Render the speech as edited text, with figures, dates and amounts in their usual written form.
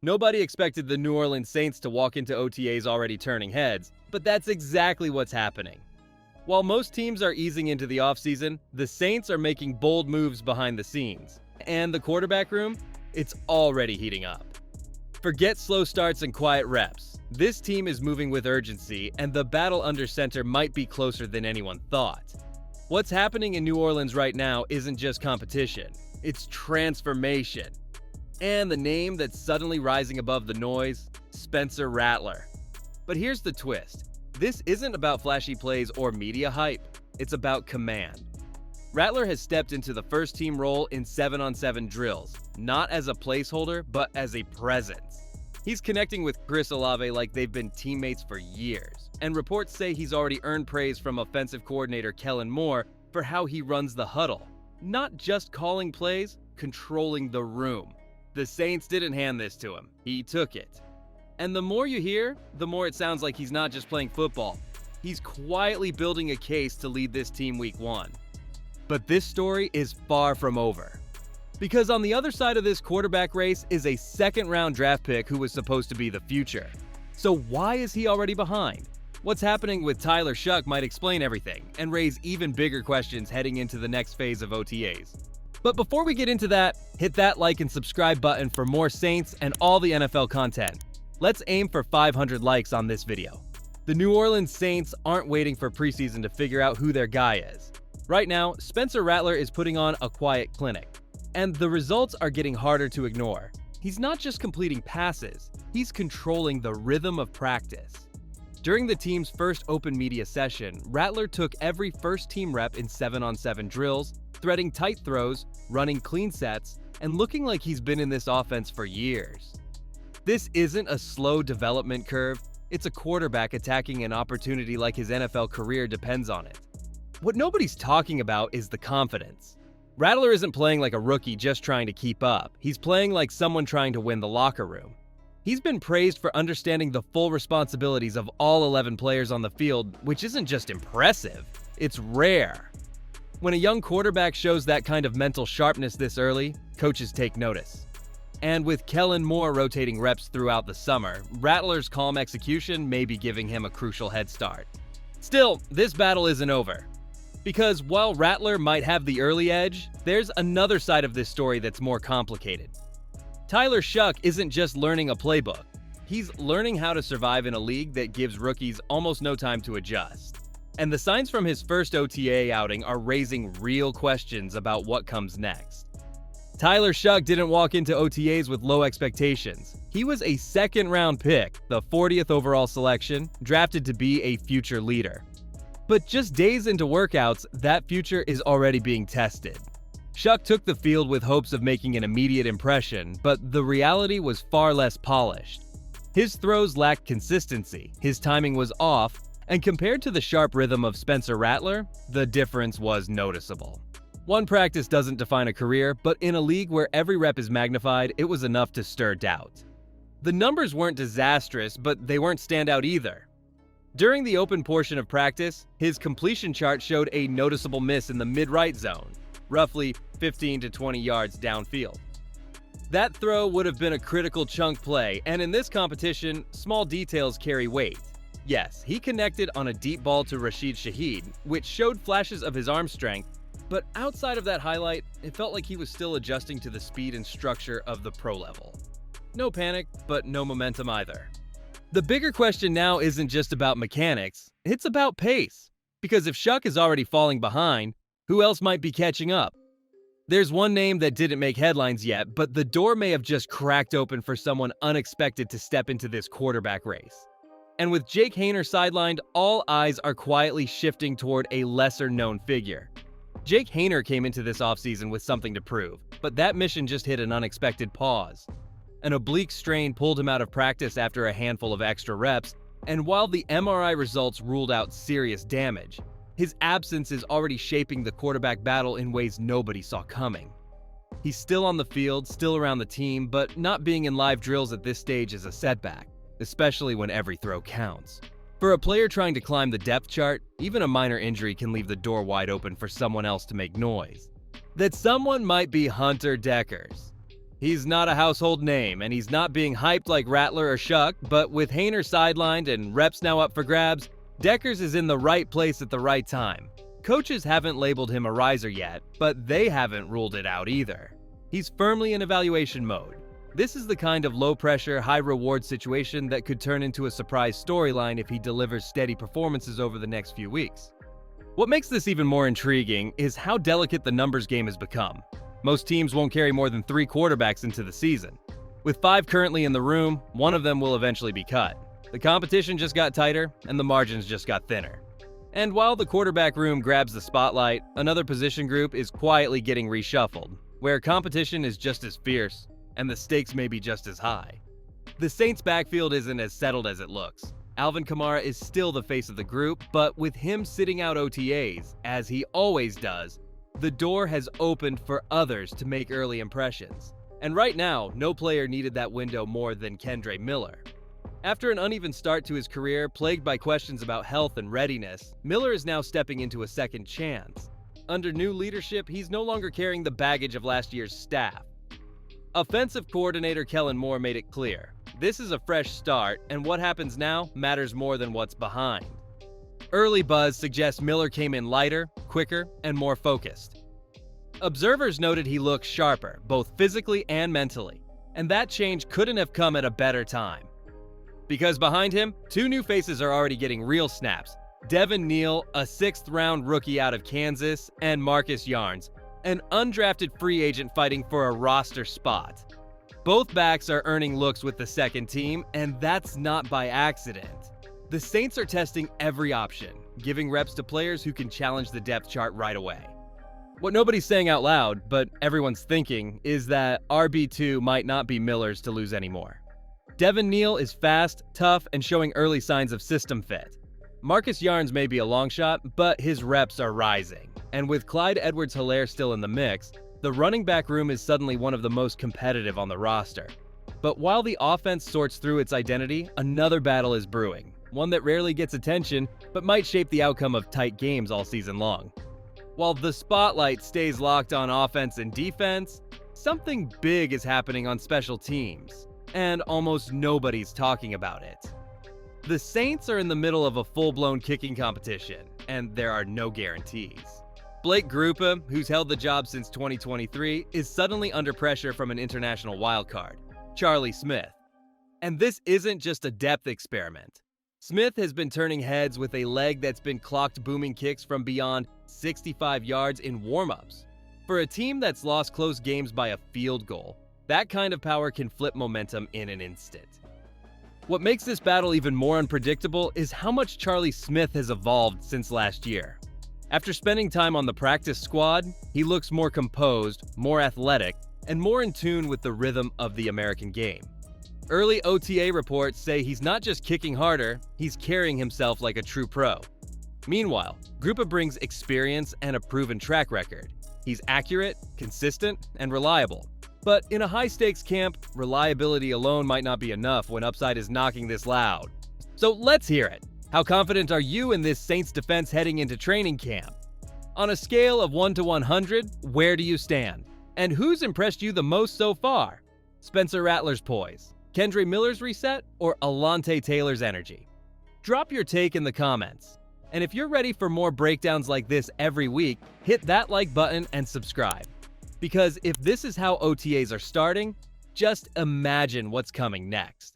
Nobody expected the New Orleans Saints to walk into OTAs already turning heads, but that's exactly what's happening. While most teams are easing into the offseason, the Saints are making bold moves behind the scenes. And the quarterback room? It's already heating up. Forget slow starts and quiet reps. This team is moving with urgency, and the battle under center might be closer than anyone thought. What's happening in New Orleans right now isn't just competition, it's transformation. And the name that's suddenly rising above the noise, Spencer Rattler. But here's the twist. This isn't about flashy plays or media hype, it's about command. Rattler has stepped into the first-team role in 7-on-7 drills, not as a placeholder, but as a presence. He's connecting with Chris Olave like they've been teammates for years, and reports say he's already earned praise from offensive coordinator Kellen Moore for how he runs the huddle. Not just calling plays, controlling the room. The Saints didn't hand this to him, he took it. And the more you hear, the more it sounds like he's not just playing football. He's quietly building a case to lead this team week 1. But this story is far from over. Because on the other side of this quarterback race is a second-round draft pick who was supposed to be the future. So why is he already behind? What's happening with Tyler Shough might explain everything and raise even bigger questions heading into the next phase of OTAs. But before we get into that, hit that like and subscribe button for more Saints and all the NFL content. Let's aim for 500 likes on this video. The New Orleans Saints aren't waiting for preseason to figure out who their guy is. Right now, Spencer Rattler is putting on a quiet clinic, and the results are getting harder to ignore. He's not just completing passes, he's controlling the rhythm of practice. During the team's first open media session, Rattler took every first-team rep in 7-on-7 drills, threading tight throws, running clean sets, and looking like he's been in this offense for years. This isn't a slow development curve, it's a quarterback attacking an opportunity like his NFL career depends on it. What nobody's talking about is the confidence. Rattler isn't playing like a rookie just trying to keep up. He's playing like someone trying to win the locker room. He's been praised for understanding the full responsibilities of all 11 players on the field, which isn't just impressive, it's rare. When a young quarterback shows that kind of mental sharpness this early, coaches take notice. And with Kellen Moore rotating reps throughout the summer, Rattler's calm execution may be giving him a crucial head start. Still, this battle isn't over. Because while Rattler might have the early edge, there's another side of this story that's more complicated. Tyler Shough isn't just learning a playbook. He's learning how to survive in a league that gives rookies almost no time to adjust. And the signs from his first OTA outing are raising real questions about what comes next. Tyler Shough didn't walk into OTAs with low expectations. He was a second-round pick, the 40th overall selection, drafted to be a future leader. But just days into workouts, that future is already being tested. Shough took the field with hopes of making an immediate impression, but the reality was far less polished. His throws lacked consistency, his timing was off, and compared to the sharp rhythm of Spencer Rattler, the difference was noticeable. One practice doesn't define a career, but in a league where every rep is magnified, it was enough to stir doubt. The numbers weren't disastrous, but they weren't standout either. During the open portion of practice, his completion chart showed a noticeable miss in the mid-right zone, roughly 15 to 20 yards downfield. That throw would have been a critical chunk play, and in this competition, small details carry weight. Yes, he connected on a deep ball to Rashid Shaheed, which showed flashes of his arm strength, but outside of that highlight, it felt like he was still adjusting to the speed and structure of the pro level. No panic, but no momentum either. The bigger question now isn't just about mechanics, it's about pace. Because if Shough is already falling behind, who else might be catching up? There's one name that didn't make headlines yet, but the door may have just cracked open for someone unexpected to step into this quarterback race. And with Jake Haener sidelined, all eyes are quietly shifting toward a lesser-known figure. Jake Haener came into this offseason with something to prove, but that mission just hit an unexpected pause. An oblique strain pulled him out of practice after a handful of extra reps, and while the MRI results ruled out serious damage, his absence is already shaping the quarterback battle in ways nobody saw coming. He's still on the field, still around the team, but not being in live drills at this stage is a setback, especially when every throw counts. For a player trying to climb the depth chart, even a minor injury can leave the door wide open for someone else to make noise. That someone might be Hunter Dekkers. He's not a household name, and he's not being hyped like Rattler or Shuck, but with Hainer sidelined and reps now up for grabs, Deckers is in the right place at the right time. Coaches haven't labeled him a riser yet, but they haven't ruled it out either. He's firmly in evaluation mode. This is the kind of low-pressure, high-reward situation that could turn into a surprise storyline if he delivers steady performances over the next few weeks. What makes this even more intriguing is how delicate the numbers game has become. Most teams won't carry more than 3 quarterbacks into the season. With 5 currently in the room, one of them will eventually be cut. The competition just got tighter, and the margins just got thinner. And while the quarterback room grabs the spotlight, another position group is quietly getting reshuffled, where competition is just as fierce, and the stakes may be just as high. The Saints' backfield isn't as settled as it looks. Alvin Kamara is still the face of the group, but with him sitting out OTAs, as he always does, the door has opened for others to make early impressions. And right now, no player needed that window more than Kendre Miller. After an uneven start to his career, plagued by questions about health and readiness, Miller is now stepping into a second chance. Under new leadership, he's no longer carrying the baggage of last year's staff. Offensive coordinator Kellen Moore made it clear, this is a fresh start, and what happens now matters more than what's behind. Early buzz suggests Miller came in lighter, quicker, and more focused. Observers noted he looked sharper, both physically and mentally, and that change couldn't have come at a better time. Because behind him, 2 new faces are already getting real snaps. Devin Neal, a 6th-round rookie out of Kansas, and Marcus Yarns, an undrafted free agent fighting for a roster spot. Both backs are earning looks with the second team, and that's not by accident. The Saints are testing every option, giving reps to players who can challenge the depth chart right away. What nobody's saying out loud, but everyone's thinking, is that RB2 might not be Miller's to lose anymore. Devin Neal is fast, tough, and showing early signs of system fit. Marcus Yarns may be a long shot, but his reps are rising. And with Clyde Edwards-Helaire still in the mix, the running back room is suddenly one of the most competitive on the roster. But while the offense sorts through its identity, another battle is brewing, one that rarely gets attention, but might shape the outcome of tight games all season long. While the spotlight stays locked on offense and defense, something big is happening on special teams, and almost nobody's talking about it. The Saints are in the middle of a full-blown kicking competition, and there are no guarantees. Blake Grupa, who's held the job since 2023, is suddenly under pressure from an international wildcard, Charlie Smith. And this isn't just a depth experiment. Smith has been turning heads with a leg that's been clocked booming kicks from beyond 65 yards in warm-ups. For a team that's lost close games by a field goal, that kind of power can flip momentum in an instant. What makes this battle even more unpredictable is how much Charlie Smith has evolved since last year. After spending time on the practice squad, he looks more composed, more athletic, and more in tune with the rhythm of the American game. Early OTA reports say he's not just kicking harder, he's carrying himself like a true pro. Meanwhile, Grupa brings experience and a proven track record. He's accurate, consistent, and reliable. But in a high-stakes camp, reliability alone might not be enough when upside is knocking this loud. So let's hear it. How confident are you in this Saints defense heading into training camp? On a scale of 1 to 100, where do you stand? And who's impressed you the most so far? Spencer Rattler's poise, Kendre Miller's reset, or Alontae Taylor's energy? Drop your take in the comments. And if you're ready for more breakdowns like this every week, hit that like button and subscribe. Because if this is how OTAs are starting, just imagine what's coming next.